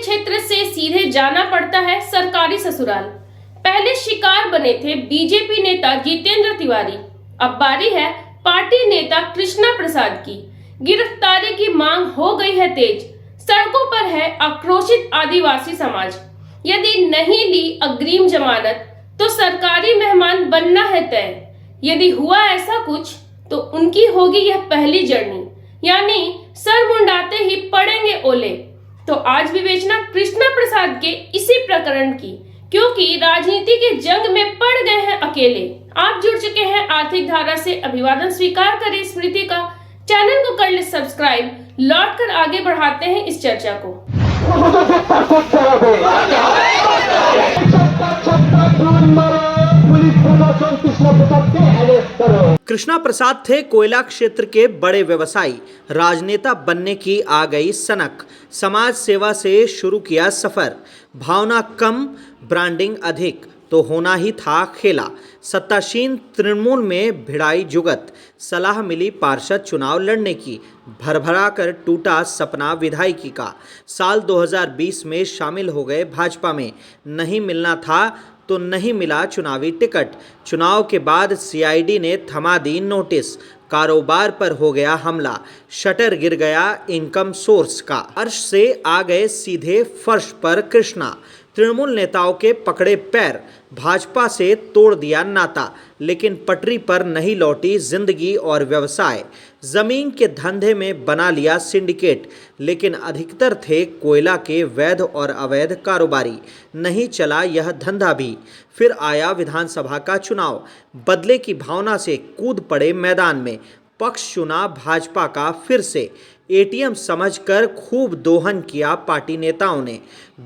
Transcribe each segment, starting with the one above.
क्षेत्र से सीधे जाना पड़ता है सरकारी ससुराल। पहले शिकार बने थे बीजेपी नेता जितेंद्र तिवारी, अब बारी है पार्टी नेता कृष्णा प्रसाद की। गिरफ्तारी की मांग हो गई है तेज, सड़कों पर है आक्रोशित आदिवासी समाज। यदि नहीं ली अग्रिम जमानत तो सरकारी मेहमान बनना है तय। यदि हुआ ऐसा कुछ तो उनकी होगी यह पहली जर्नी, यानी सर मुंडाते ही पड़ेंगे ओले। तो आज विवेचना कृष्णा प्रसाद के इसी प्रकरण की, क्योंकि राजनीति के जंग में पड़ गए हैं अकेले। आप जुड़ चुके हैं आर्थिक धारा से, अभिवादन स्वीकार करें स्मृति का। चैनल को कर ले सब्सक्राइब, लौट कर आगे बढ़ाते हैं इस चर्चा को। कृष्णा प्रसाद थे कोयला क्षेत्र के बड़े व्यवसायी। राजनेता बनने की आ गई सनक। समाज सेवा से शुरू किया सफर। भावना कम, ब्रांडिंग अधिक, तो होना ही था खेला। सत्तासीन तृणमूल में भिड़ाई जुगत। सलाह मिली पार्षद चुनाव लड़ने की। भरभरा कर टूटा सपना विधायकी का। साल 2020 में शामिल हो गए भाजपा में। नहीं मिलना था तो नहीं मिला चुनावी टिकट। चुनाव के बाद सीआईडी ने थमा दी नोटिस। कारोबार पर हो गया हमला। शटर गिर गया इनकम सोर्स का। अर्श से आ गए सीधे फर्श पर कृष्णा। तृणमूल नेताओं के पकड़े पैर। भाजपा से तोड़ दिया नाता, लेकिन पटरी पर नहीं लौटी जिंदगी और व्यवसाय। जमीन के धंधे में बना लिया सिंडिकेट, लेकिन अधिकतर थे कोयला के वैध और अवैध कारोबारी। नहीं चला यह धंधा भी। फिर आया विधानसभा का चुनाव। बदले की भावना से कूद पड़े मैदान में। पक्ष चुना भाजपा का फिर से। एटीएम समझकर खूब दोहन किया पार्टी नेताओं ने।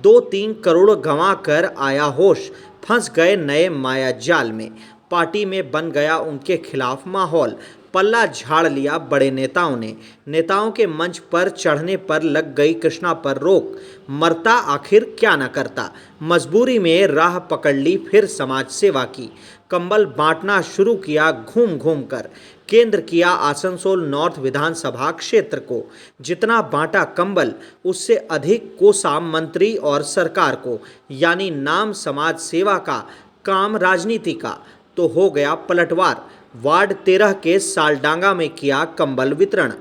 2-3 करोड़ गंवा कर आया होश। फंस गए नए माया जाल में। पार्टी में बन गया उनके खिलाफ माहौल। पल्ला झाड़ लिया बड़े नेताओं ने। नेताओं के मंच पर चढ़ने पर लग गई कृष्णा पर रोक। मरता आखिर क्या न करता। मजबूरी में राह पकड़ ली फिर समाज सेवा की। कंबल बांटना शुरू किया घूम घूम कर। केंद्र किया आसनसोल नॉर्थ विधानसभा क्षेत्र को। जितना बांटा कंबल, उससे अधिक कोसा मंत्री और सरकार को। यानी नाम समाज सेवा का, काम राजनीति का। तो हो गया पलटवार। वार्ड 13 के सालडांगा में किया कंबल वितरण।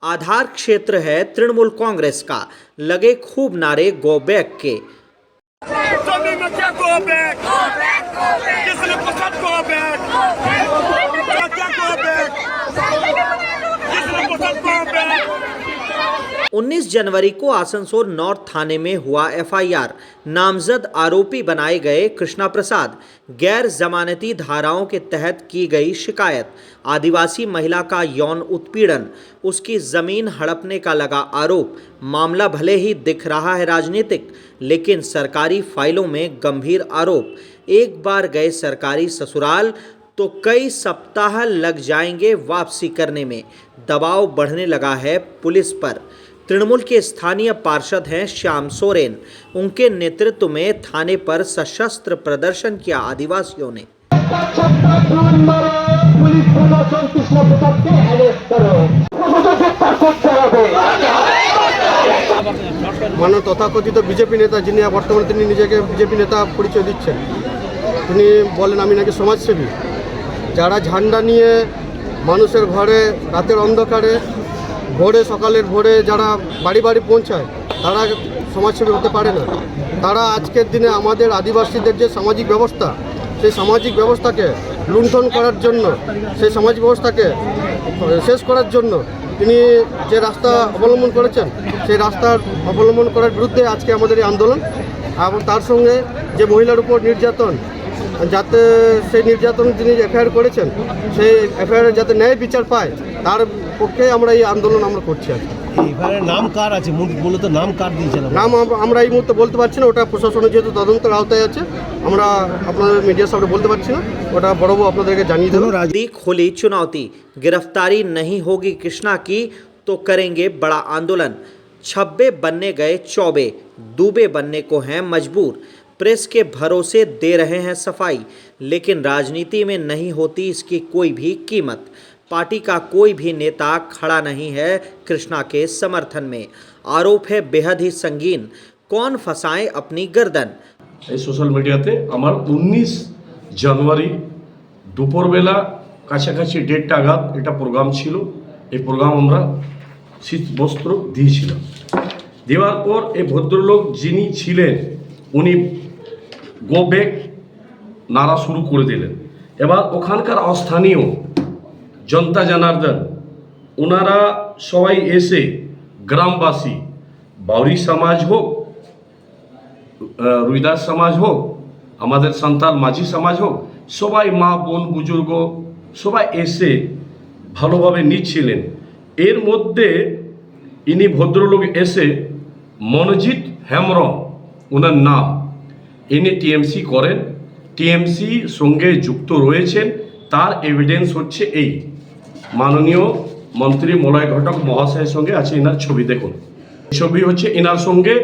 आधार क्षेत्र है तृणमूल कांग्रेस का। लगे खूब नारे गो बैक के। गो बैक, किसने पसंद गो बैक, गो बैक, किसने पसंद गो बैक। 19 जनवरी को आसनसोल नॉर्थ थाने में हुआ एफआईआर। नामजद आरोपी बनाए गए कृष्णा प्रसाद। गैर जमानती धाराओं के तहत की गई शिकायत। आदिवासी महिला का यौन उत्पीड़न। उसकी जमीन हड़पने का लगा आरोप। मामला भले ही दिख रहा है राजनीतिक, लेकिन सरकारी फाइलों में गंभीर आरोप। एक बार गए सरकारी ससुराल तो कई सप्ताह लग जाएंगे वापसी करने में। दबाव बढ़ने लगा है पुलिस पर। तृणमूल के स्थानीय पार्षद हैं श्याम सोरेन। उनके नेतृत्व में थाने पर सशस्त्र प्रदर्शन किया आदिवासियों ने। मानव तथाकथित बीजेपी नेता जिन्हें बर्तमान তিনি নিজেকে বিজেপি নেতা পরিচয় দিচ্ছেন, তিনি বলেন আমি নাকি সমাজসেবী। যারা ঝান্ডা নিয়ে মানুষের ঘরে রাতের অন্ধকারে ভোরে সকালের ভোরে যারা বাড়ি বাড়ি পৌঁছায় তারা সমাজসেবী হতে পারে না। তারা আজকের দিনে আমাদের আদিবাসীদের যে সামাজিক ব্যবস্থা, সেই সামাজিক ব্যবস্থাকে লুণ্ঠন করার জন্য, সেই সামাজিক ব্যবস্থাকে শেষ করার জন্য তিনি যে রাস্তা অবলম্বন করেছেন, সেই রাস্তার অবলম্বন করার বিরুদ্ধে আজকে আমাদের এই আন্দোলন। এবং তার সঙ্গে যে মহিলার উপর নির্যাতন, যাতে সেই নির্যাতন তিনি এফআইআর করেছেন, সেই এফআইআর যাতে ন্যায় বিচার পায়, তার পক্ষে আমরা এই আন্দোলন আমরা করছি। এফআইআর নাম কার আছে, মূলত নাম কার দিয়েছেন? নাম আমরা এই মুহূর্তে বলতে পারছি না, ওটা প্রশাসনের যেহেতু তদন্তের আওতায় আছে, আমরা আপনাদের মিডিয়ার সামনে বলতে পারছি না। ওটা বড়বাবু আপনাদেরকে জানিয়ে দেবো। राजनीति खोली चुनौती। गिरफ्तारी नहीं होगी कृष्णा की तो करेंगे बड़ा आंदोलन। छब्बे बनने गए चौबे, दूबे बनने को हैं मजबूर। प्रेस के भरोसे दे रहे हैं सफाई, लेकिन राजनीति में नहीं होती इसकी कोई भी कीमत। पार्टी का कोई भी नेता खड़ा नहीं है कृष्णा के समर्थन में। आरोप है बेहद ही संगीन, कौन फंसाए अपनी गर्दन। এই সোশ্যাল মিডিয়াতে আমার 19 জানুয়ারি দুপুরবেলা কাছাকাছি 1:30 নাগাদ এটা প্রোগ্রাম ছিল। এই প্রোগ্রাম আমরা শীত বস্ত্র দিয়েছিলাম। দেওয়ার পর এই ভদ্রলোক যিনি ছিলেন উনি গো ব্যাক নাড়া শুরু করে দিলেন। এবার ওখানকার স্থানীয় জনতা জনার্দন ওনারা সবাই এসে গ্রামবাসী বাউরি সমাজ হোক, রুইদাস সমাজ হোক, আমাদের সান্তাল মাঝি সমাজ হোক, সবাই মা বোন বুজুর্গ সবাই এসে ভালোভাবে নিচ্ছিলেন। এর মধ্যে ইনি ভদ্রলোক এসে মনোজিৎ হেমব্রম ওনার নাম, ইনি টিএমসি করেন, টিএমসি সঙ্গে যুক্ত রয়েছেন। তার এভিডেন্স হচ্ছে এই মাননীয় মন্ত্রী মলয় ঘটক মহাশয়ের সঙ্গে আছে এনার ছবি। দেখুন ছবি হচ্ছে এনার সঙ্গে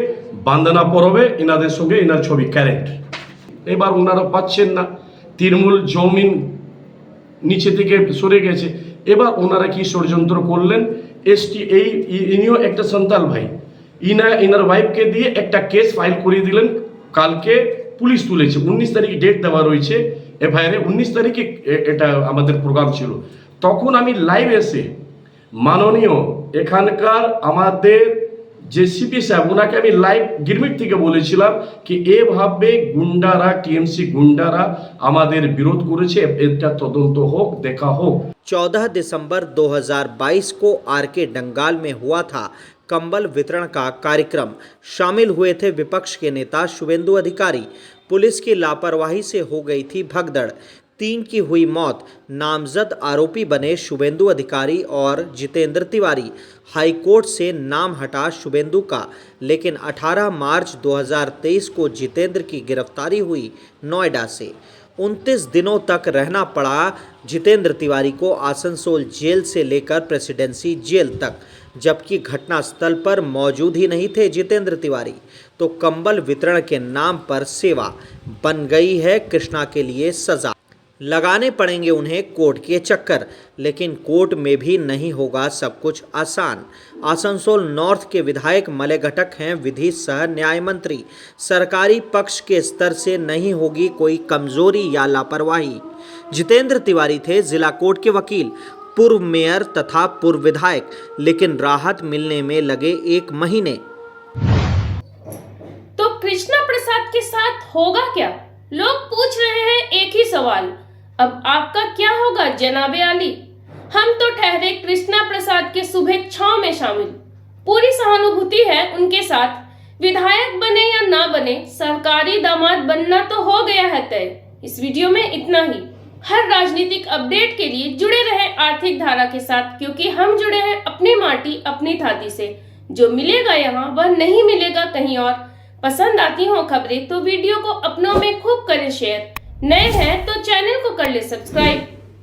বান্দনা পরবে, এনাদের সঙ্গে এনার ছবি ক্যারেক্ট। এবার ওনারা পাচ্ছেন না, তৃণমূল জমিন নিচে থেকে সরে গেছে। এবার ওনারা কি ষড়যন্ত্র করলেন, ইনিও একটা সন্তাল ভাই, ইনার ওয়াইফকে দিয়ে একটা কেস ফাইল করিয়ে দিলেন। কালকে পুলিশ তুলেছে, 19 তারিখে ডেট দেওয়া রয়েছে এফআইআরে, 19 তারিখে এটা আমাদের প্রোগ্রাম ছিল। তখন আমি লাইভ এসে মাননীয় এখানকার আমাদের যে সিপি সাহেব ওনাকে আমি লাইভ গিরমিট থেকে বলেছিলাম কি এভাবে গুন্ডারা, টিএমসি গুন্ডারা আমাদের বিরোধ করেছে, এটা তদন্ত হোক, দেখা হোক। 14 दिसंबर 2022 को आरके डंगाल में हुआ था कंबल वितरण का कार्यक्रम। शामिल हुए थे विपक्ष के नेता शुभेंदु अधिकारी। पुलिस की लापरवाही से हो गई थी भगदड़, 3 की हुई मौत। नामजद आरोपी बने शुभेंदु अधिकारी और जितेंद्र तिवारी। हाईकोर्ट से नाम हटा शुभेंदु का, लेकिन 18 मार्च 2023 को जितेंद्र की गिरफ्तारी हुई नोएडा से। 29 दिनों तक रहना पड़ा जितेंद्र तिवारी को आसनसोल जेल से लेकर प्रेसिडेंसी जेल तक, जबकि घटनास्थल पर मौजूद ही नहीं थे जितेंद्र तिवारी। तो कंबल वितरण के नाम पर सेवा बन गई है कृष्णा के लिए सजा। लगाने पड़ेंगे उन्हें कोर्ट के चक्कर, लेकिन कोर्ट में भी नहीं होगा सब कुछ आसान। आसनसोल नॉर्थ के विधायक मलय घटक हैं विधि सह न्याय मंत्री। सरकारी पक्ष के स्तर से नहीं होगी कोई कमजोरी या लापरवाही। जितेंद्र तिवारी थे जिला कोर्ट के वकील, पूर्व मेयर तथा पूर्व विधायक, लेकिन राहत मिलने में लगे 1 महीने। तो कृष्णा प्रसाद के साथ होगा क्या? लोग पूछ रहे हैं एक ही सवाल, अब आपका क्या होगा जनाबे आली? हम तो ठहरे कृष्णा प्रसाद के शुभेच्छाओं में शामिल। पूरी सहानुभूति है उनके साथ। विधायक बने या ना बने, सरकारी दामाद बनना तो हो गया है तय। इस वीडियो में इतना ही। हर राजनीतिक अपडेट के लिए जुड़े रहे आर्थिक धारा के साथ, क्योंकि हम जुड़े हैं अपनी माटी अपनी थाती से। जो मिलेगा यहाँ वह नहीं मिलेगा कहीं और। पसंद आती हो खबरें तो वीडियो को अपनों में खूब करें शेयर। नए हैं तो चैनल को कर ले सब्सक्राइब,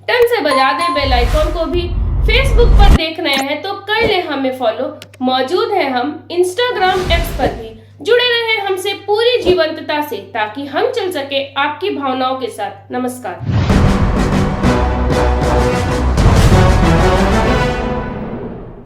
टन से बजा दे बेल आइकॉन को भी। फेसबुक पर देख रहे हैं तो कर ले हमें फॉलो। मौजूद है हम इंस्टाग्राम एक्स पर भी। जुड़े रहे हमसे पूरी जीवंतता से, ताकि हम चल सके आपकी भावनाओं के साथ। नमस्कार।